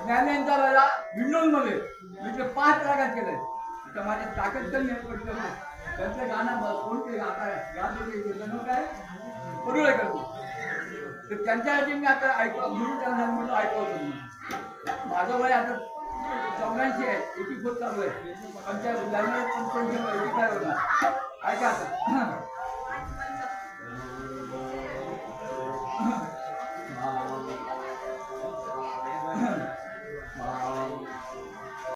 ज्ञानेंद्र राजा विंडोजमध्ये मी ते 5 रागात केलंय. तर माझी ताकद कमी आहे पण त्यांचं गाणं कोण ते आता गात होते जणू काय पडूळे करतो. तर त्यांच्यासाठी मी आता गुरु त्यांना म्हणून ऐकवतो. माझं वय आता 84 आहे, 84 चालू आहे. 85 होणार ऐका आता.